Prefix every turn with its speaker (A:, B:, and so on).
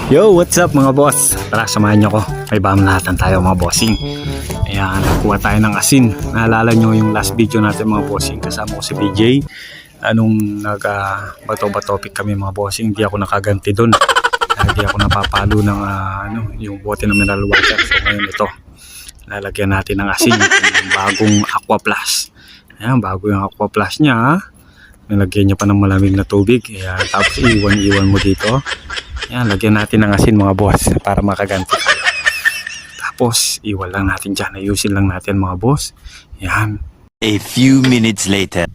A: Yo, what's up mga boss? Tara, samahan nyo ko. May bamlatan tayo mga bossing. Ayan, kuha tayo ng asin. Naalala nyo yung last video natin mga bossing. Kasama ko si BJ. Anong nag-bato-batopic kami mga bossing. Hindi ako nakaganti doon. Hindi ako napapalo ng yung bote ng mineral water. So ngayon ito, lalagyan natin ng asin. Yung bagong Aqua Plus. Ayan, bago yung Aqua Plus niya. Nalagyan niya pa ng malamig na tubig. Ayan, tapos iwan mo dito. Yan, lagyan natin ng asin mga boss para makaganti. Tapos, iwan lang natin dyan. Ayusin lang natin mga boss. Yan.
B: A few minutes later.